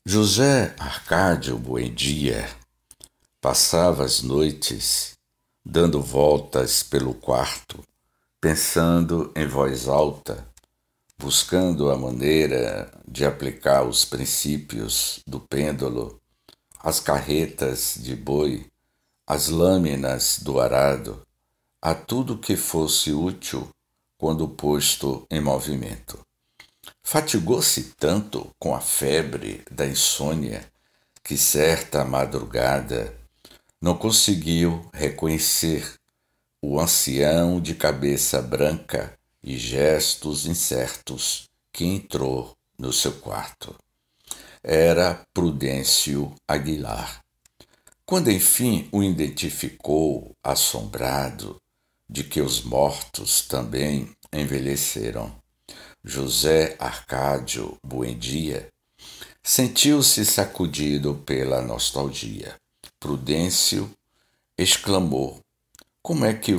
José Arcádio Buendia passava as noites dando voltas pelo quarto, pensando em voz alta, buscando a maneira de aplicar os princípios do pêndulo, as carretas de boi, as lâminas do arado, a tudo que fosse útil quando posto em movimento. Fatigou-se tanto com a febre da insônia que certa madrugada não conseguiu reconhecer o ancião de cabeça branca e gestos incertos que entrou no seu quarto. Era Prudêncio Aguilar. Quando enfim o identificou, assombrado de que os mortos também envelheceram, José Arcádio Buendia sentiu-se sacudido pela nostalgia. Prudêncio exclamou: Como é que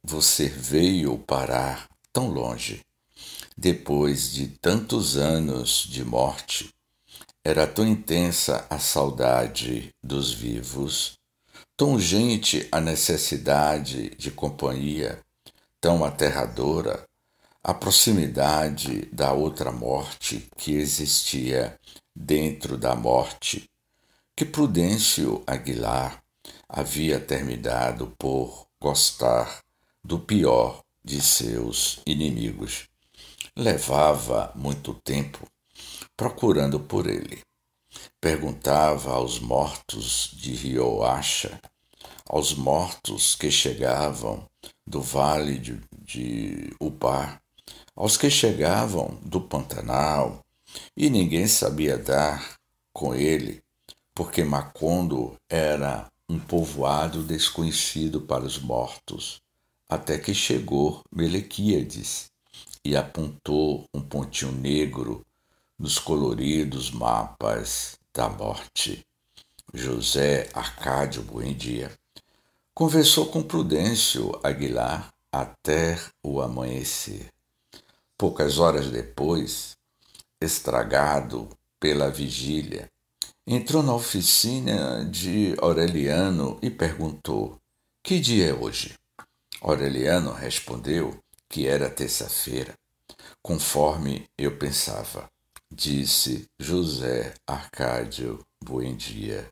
você veio parar tão longe? Depois de tantos anos de morte, era tão intensa a saudade dos vivos, tão urgente a necessidade de companhia, tão aterradora a proximidade da outra morte que existia dentro da morte, que Prudêncio Aguilar havia terminado por gostar do pior de seus inimigos. Levava muito tempo procurando por ele. Perguntava aos mortos de Rioacha, aos mortos que chegavam do vale de Upar, aos que chegavam do Pantanal, e ninguém sabia dar com ele, porque Macondo era um povoado desconhecido para os mortos, até que chegou Melequíades e apontou um pontinho negro nos coloridos mapas da morte. José Arcádio Buendia conversou com Prudêncio Aguilar até o amanhecer. Poucas horas depois, estragado pela vigília, entrou na oficina de Aureliano e perguntou: Que dia é hoje? Aureliano respondeu que era terça-feira, conforme eu pensava, disse José Arcádio Buendia.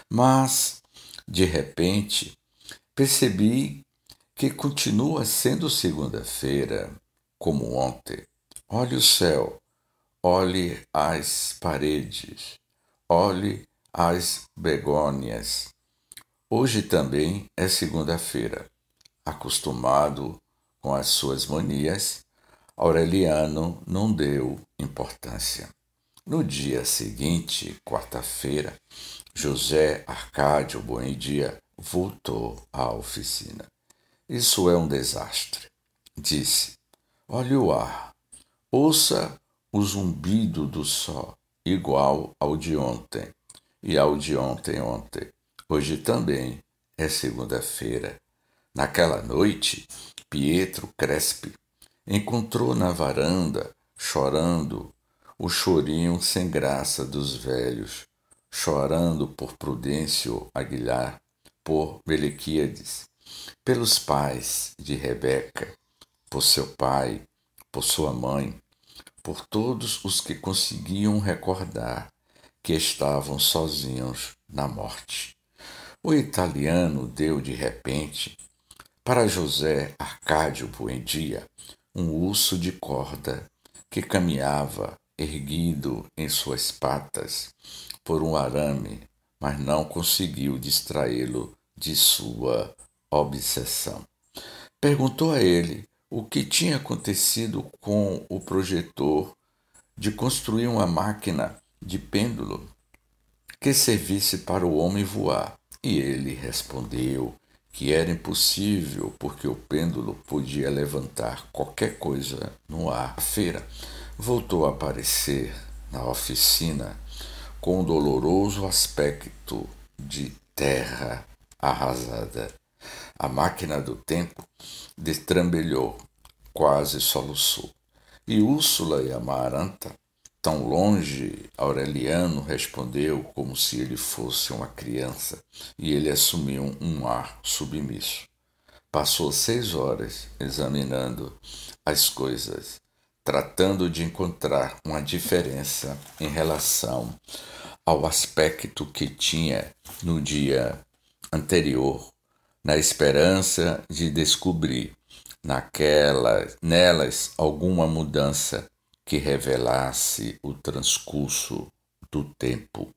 Mas, de repente, percebi que continua sendo segunda-feira, como ontem. Olhe o céu, olhe as paredes, olhe as begônias. Hoje também é segunda-feira. Acostumado com as suas manias, Aureliano não deu importância. No dia seguinte, quarta-feira, José Arcádio Buendia voltou à oficina. Isso é um desastre, disse. Olhe o ar, ouça o zumbido do sol, igual ao de ontem e ao de ontem. Hoje também é segunda-feira. Naquela noite, Pietro Crespi encontrou na varanda, chorando, o chorinho sem graça dos velhos, chorando por Prudêncio Aguilar, por Melequíades, pelos pais de Rebeca, por seu pai, por sua mãe, por todos os que conseguiam recordar que estavam sozinhos na morte. O italiano deu de repente para José Arcádio Buendia um urso de corda que caminhava erguido em suas patas por um arame, mas não conseguiu distraí-lo de sua obsessão. Perguntou a ele o que tinha acontecido com o projetor de construir uma máquina de pêndulo que servisse para o homem voar. E ele respondeu que era impossível porque o pêndulo podia levantar qualquer coisa no ar. A feira voltou a aparecer na oficina com um doloroso aspecto de terra arrasada. A máquina do tempo destrambelhou, quase soluçou. E Úrsula e Amaranta tão longe, Aureliano respondeu como se ele fosse uma criança, e ele assumiu um ar submisso. Passou 6 horas examinando as coisas, tratando de encontrar uma diferença em relação ao aspecto que tinha no dia anterior, na esperança de descobrir nelas alguma mudança que revelasse o transcurso do tempo.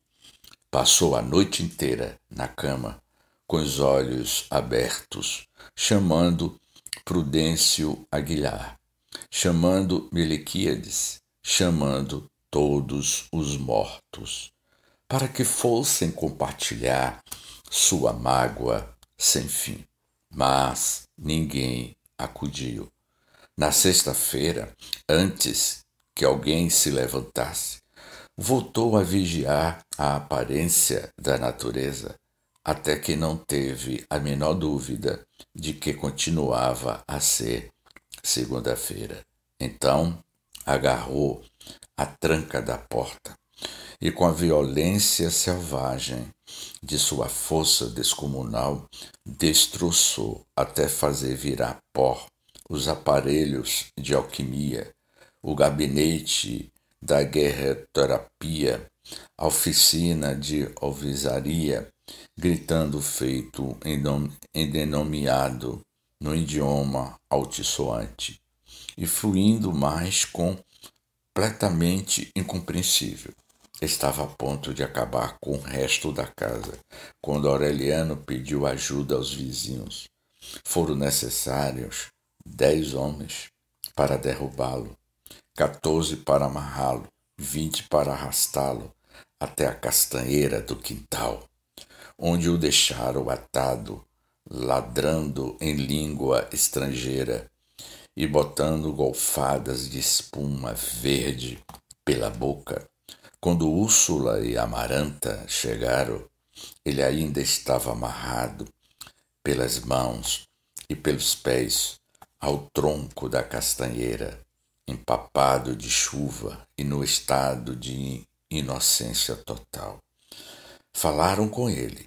Passou a noite inteira na cama, com os olhos abertos, chamando Prudêncio Aguilar, chamando Meliquíades, chamando todos os mortos, para que fossem compartilhar sua mágoa sem fim. Mas ninguém acudiu. Na sexta-feira, antes que alguém se levantasse, voltou a vigiar a aparência da natureza, até que não teve a menor dúvida de que continuava a ser segunda-feira. Então, agarrou a tranca da porta e, com a violência selvagem de sua força descomunal, destroçou até fazer virar pó os aparelhos de alquimia, o gabinete da guerreterapia, a oficina de alvesaria, gritando feito endemoniado no idioma altiçoante, e fluindo mais completamente incompreensível. Estava a ponto de acabar com o resto da casa, quando Aureliano pediu ajuda aos vizinhos. Foram necessários 10 homens para derrubá-lo, 14 para amarrá-lo, 20 para arrastá-lo até a castanheira do quintal, onde o deixaram atado, ladrando em língua estrangeira e botando golfadas de espuma verde pela boca. Quando Úrsula e Amaranta chegaram, ele ainda estava amarrado pelas mãos e pelos pés ao tronco da castanheira, empapado de chuva e no estado de inocência total. Falaram com ele,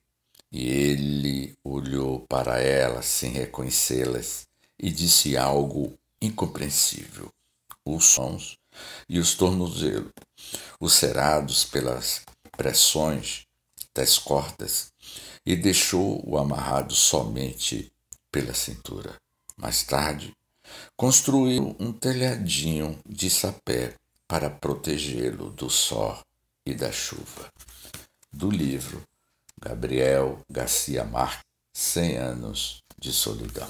e ele olhou para elas sem reconhecê-las e disse algo incompreensível. Os sons e os tornozelos, ulcerados pelas pressões das cordas, e deixou-o amarrado somente pela cintura. Mais tarde, construiu um telhadinho de sapé para protegê-lo do sol e da chuva. Do livro Gabriel Garcia Marques, 100 anos de solidão.